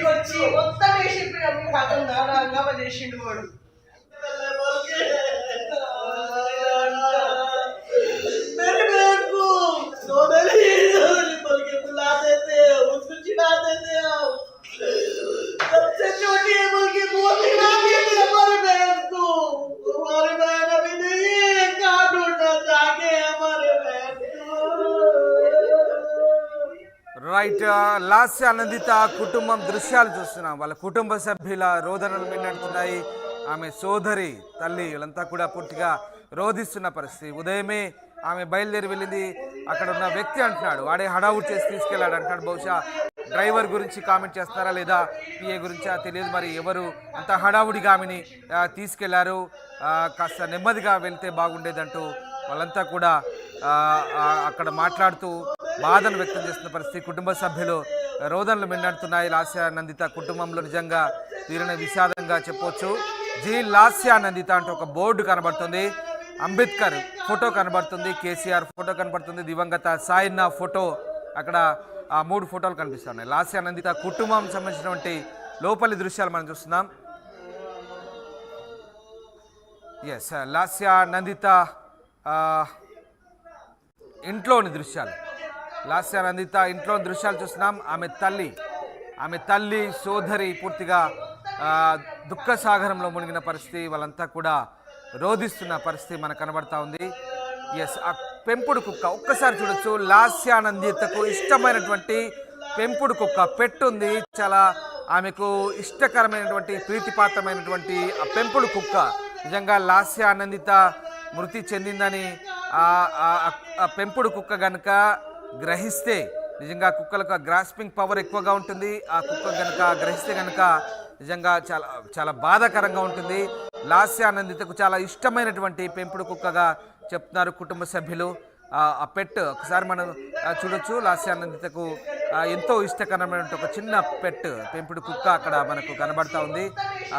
వచ్చి మొత్తం వేసి హంగామా చేసిండు వాడు. రైట్, లాస్య ఆనందిత కుటుంబం దృశ్యాలు చూస్తున్నాం. వాళ్ళ కుటుంబ సభ్యుల రోదనలు మిన్నడుతున్నాయి. ఆమె సోదరి, తల్లి వీళ్ళంతా కూడా పూర్తిగా రోధిస్తున్న పరిస్థితి. ఉదయమే ఆమె బయలుదేరి వెళ్ళింది. అక్కడ ఉన్న వ్యక్తి అంటున్నాడు వాడే హడావుడి చేసి తీసుకెళ్ళాడు అంటున్నాడు. బహుశా డ్రైవర్ గురించి కామెంట్ చేస్తారా లేదా పిఏ గురించా తెలియదు. మరి ఎవరు అంత హడావుడిగా ఆమెని తీసుకెళ్లారు, కాస్త నెమ్మదిగా వెళ్తే బాగుండేదంటూ వాళ్ళంతా కూడా అక్కడ మాట్లాడుతూ బాధను వ్యక్తం చేస్తున్న పరిస్థితి. కుటుంబ సభ్యులు రోదనలు మిన్నడుతున్నాయి. లాస్యానందిత కుటుంబంలో నిజంగా తీరని విషాదంగా చెప్పొచ్చు. జి లాస్యానందిత అంటూ ఒక బోర్డు కనబడుతుంది. అంబేద్కర్ ఫోటో కనబడుతుంది, కేసీఆర్ ఫోటో కనబడుతుంది, దివంగత సాయన్న ఫోటో, అక్కడ ఆ 3 ఫోటోలు కనిపిస్తున్నాయి. లాస్యానందిత కుటుంబం సంబంధించినటువంటి లోపలి దృశ్యాలు మనం చూస్తున్నాం. ఎస్, లాస్యానందిత ఇంట్లోని దృశ్యాలు, లాస్యానందిత ఇంట్లోని దృశ్యాలు చూస్తున్నాం. ఆమె తల్లి సోదరి పూర్తిగా దుఃఖ సాగరంలో మునిగిన పరిస్థితి. వాళ్ళంతా కూడా రోధిస్తున్న పరిస్థితి మనకు కనబడతా ఉంది. ఎస్, ఆ పెంపుడు కుక్క ఒక్కసారి చూడొచ్చు. లాస్యానందితకు ఇష్టమైనటువంటి పెంపుడు కుక్క పెట్టుంది. చాలా ఆమెకు ఇష్టకరమైనటువంటి ప్రీతిపాత్రమైనటువంటి ఆ పెంపుడు కుక్క. నిజంగా లాస్యానందిత మృతి చెందిందని ఆ పెంపుడు కుక్క గనుక గ్రహిస్తే, నిజంగా కుక్కలకు గ్రాస్పింగ్ పవర్ ఎక్కువగా ఉంటుంది. ఆ కుక్క కనుక గ్రహిస్తే కనుక నిజంగా చాలా చాలా బాధాకరంగా ఉంటుంది. లాస్యానందితకు చాలా ఇష్టమైనటువంటి పెంపుడు కుక్కగా చెప్తున్నారు కుటుంబ సభ్యులు. ఆ పెట్ ఒకసారి మనం చూడొచ్చు. లాస్యానందితకు ఎంతో ఇష్టకరమైన ఒక చిన్న పెట్ పెంపుడు కుక్క అక్కడ మనకు కనబడతా ఉంది.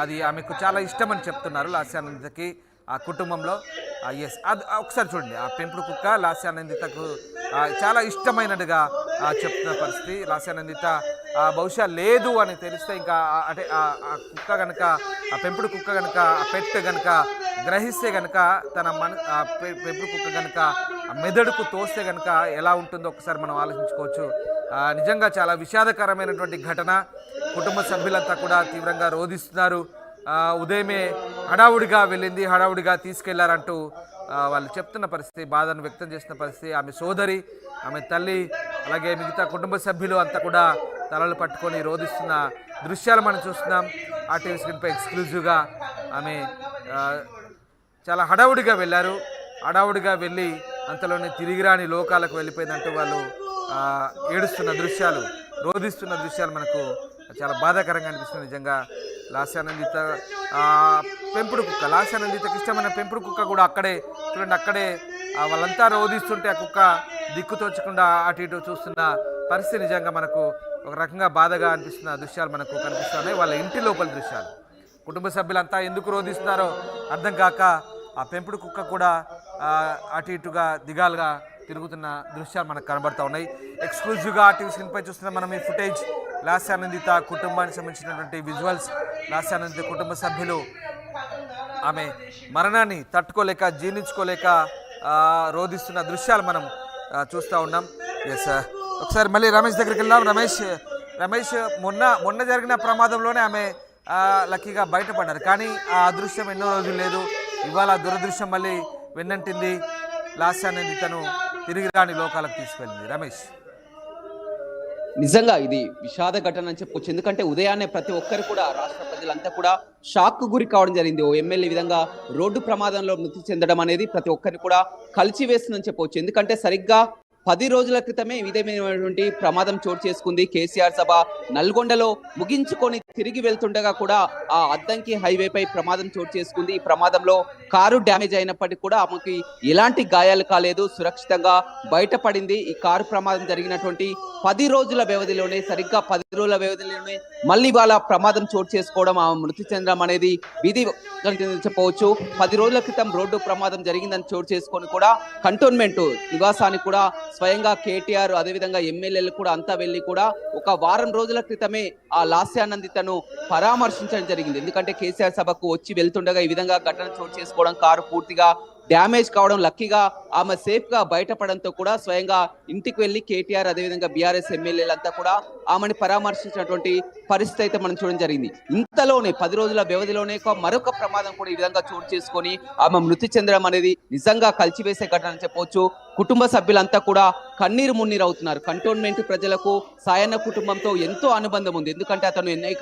అది ఆమెకు చాలా ఇష్టమని చెప్తున్నారు లాస్యానందితకి ఆ కుటుంబంలో. ఎస్, అది ఒకసారి చూడండి. ఆ పెంపుడు కుక్క లాస్యానందితకు చాలా ఇష్టమైనట్టుగా చెప్తున్న పరిస్థితి. లాస్యానందిత బహుశా లేదు అని తెలిస్తే ఇంకా అంటే ఆ కుక్క కనుక, ఆ పెంపుడు కుక్క కనుక, ఆ పెట్ కనుక గ్రహిస్తే కనుక, తన పెంపుడు కుక్క కనుక మెదడుకు తోస్తే కనుక ఎలా ఉంటుందో ఒకసారి మనం ఆలోచించుకోవచ్చు. నిజంగా చాలా విషాదకరమైనటువంటి ఘటన. కుటుంబ సభ్యులంతా కూడా తీవ్రంగా రోధిస్తున్నారు. ఉదయమే హడావుడిగా వెళ్ళింది, హడావుడిగా తీసుకెళ్లారంటూ వాళ్ళు చెప్తున్న పరిస్థితి, బాధను వ్యక్తం చేస్తున్న పరిస్థితి. ఆమె సోదరి, ఆమె తల్లి, అలాగే మిగతా కుటుంబ సభ్యులు అంతా కూడా తలలు పట్టుకొని రోధిస్తున్న దృశ్యాలు మనం చూస్తున్నాం. ఆర్టీవీ స్క్రీన్పై ఎక్స్క్లూజివ్గా ఆమె చాలా హడావుడిగా వెళ్ళారు. హడావుడిగా వెళ్ళి అంతలోనే తిరిగిరాని లోకాలకు వెళ్ళిపోయిందంటూ వాళ్ళు ఏడుస్తున్న దృశ్యాలు, రోధిస్తున్న దృశ్యాలు మనకు చాలా బాధాకరంగా అనిపిస్తుంది. నిజంగా లాస్యానందిత పెంపుడు కుక్క, లాస్యానందితకి ఇష్టమైన పెంపుడు కుక్క కూడా అక్కడే చూడండి, అక్కడే వాళ్ళంతా రోధిస్తుంటే ఆ కుక్క దిక్కుతోచకుండా అటు ఇటు చూస్తున్న పరిస్థితి నిజంగా మనకు ఒక రకంగా బాధగా అనిపిస్తున్న దృశ్యాలు మనకు కనిపిస్తున్నాయి. వాళ్ళ ఇంటి లోపల దృశ్యాలు. కుటుంబ సభ్యులంతా ఎందుకు రోధిస్తున్నారో అర్థం కాక ఆ పెంపుడు కుక్క కూడా అటు ఇటుగా దిగాలుగా తిరుగుతున్న దృశ్యాలు మనకు కనబడతా ఉన్నాయి. ఎక్స్క్లూజివ్గా ఆర్టీవీ స్క్రీన్పై చూస్తున్న మనం ఈ ఫుటేజ్, లాస్యానందిత కుటుంబానికి సంబంధించినటువంటి విజువల్స్. లాస్యానందిత కుటుంబ సభ్యులు ఆమె మరణాన్ని తట్టుకోలేక, జీర్ణించుకోలేక రోధిస్తున్న దృశ్యాలు మనం చూస్తూ ఉన్నాం. ఎస్, ఒకసారి మళ్ళీ రమేష్ దగ్గరికి వెళ్దాం. రమేష్ మొన్న జరిగిన ప్రమాదంలోనే ఆమె లక్కీగా బయటపడ్డారు. కానీ ఆ అదృశ్యం ఎన్నో రోజులు లేదు. ఇవాళ దురదృశ్యం మళ్ళీ వెన్నంటింది. లాస్యానందితను తిరిగి రాని లోకాలకు తీసుకెళ్ళింది. రమేష్, నిజంగా ఇది విషాద ఘటన అని చెప్పొచ్చు. ఎందుకంటే ఉదయాన్నే ప్రతి ఒక్కరు కూడా, రాష్ట్ర ప్రజలంతా కూడా షాక్ గురి కావడం జరిగింది. ఓ ఎమ్మెల్యే విధంగా రోడ్డు ప్రమాదంలో మృతి చెందడం అనేది ప్రతి ఒక్కరిని కూడా కలిచివేస్తుందని చెప్పవచ్చు. ఎందుకంటే సరిగ్గా 10 రోజుల క్రితమే విధమైనటువంటి ప్రమాదం చోటు చేసుకుంది. కేసీఆర్ సభ నల్గొండలో ముగించుకొని తిరిగి వెళ్తుండగా కూడా ఆ అద్దంకి హైవేపై ప్రమాదం చోటు చేసుకుంది. ఈ ప్రమాదంలో కారు డ్యామేజ్ అయినప్పటికీ కూడా ఆమెకి ఎలాంటి గాయాలు కాలేదు, సురక్షితంగా బయటపడింది. ఈ కారు ప్రమాదం జరిగినటువంటి 10 రోజుల వ్యవధిలోనే, సరిగ్గా 10 రోజుల వ్యవధిలోనే మళ్ళీ వాళ్ళ ప్రమాదం చోటు చేసుకోవడం, ఆమె మృతి చెందడం అనేది విధి చెప్పవచ్చు. 10 రోజుల క్రితం రోడ్డు ప్రమాదం జరిగిందని చోటు చేసుకొని కూడా కంటోన్మెంట్ నివాసానికి కూడా స్వయంగా కేటీఆర్ అదేవిధంగా ఎమ్మెల్యేలు కూడా అంతా వెళ్ళి కూడా ఒక వారం రోజుల క్రితమే ఆ లాస్యానందితను పరామర్శించడం జరిగింది. ఎందుకంటే కేసీఆర్ సభకు వచ్చి వెళ్తుండగా ఈ విధంగా ఘటన చోటు చేసుకోవడం, కారు పూర్తిగా డ్యామేజ్ కావడం, లక్కీగా ఆమె సేఫ్ గా బయటపడంతో కూడా స్వయంగా ఇంటికి వెళ్లి కేటీఆర్ అదేవిధంగా బీఆర్ఎస్ ఎమ్మెల్యేలంతా కూడా ఆమెను పరామర్శించినటువంటి పరిస్థితి అయితే మనం చూడడం జరిగింది. ఇంతలోనే 10 రోజుల వ్యవధిలోనే మరొక ప్రమాదం కూడా ఈ విధంగా చోటు చేసుకొని ఆమె మృతి చెందడం అనేది నిజంగా కలిచివేసే ఘటన అని చెప్పవచ్చు. కుటుంబ సభ్యులంతా కూడా కన్నీరు మున్నీరు అవుతున్నారు. కంటోన్మెంట్ ప్రజలకు సాయన్న కుటుంబంతో ఎంతో అనుబంధం ఉంది. ఎందుకంటే అతను అనేక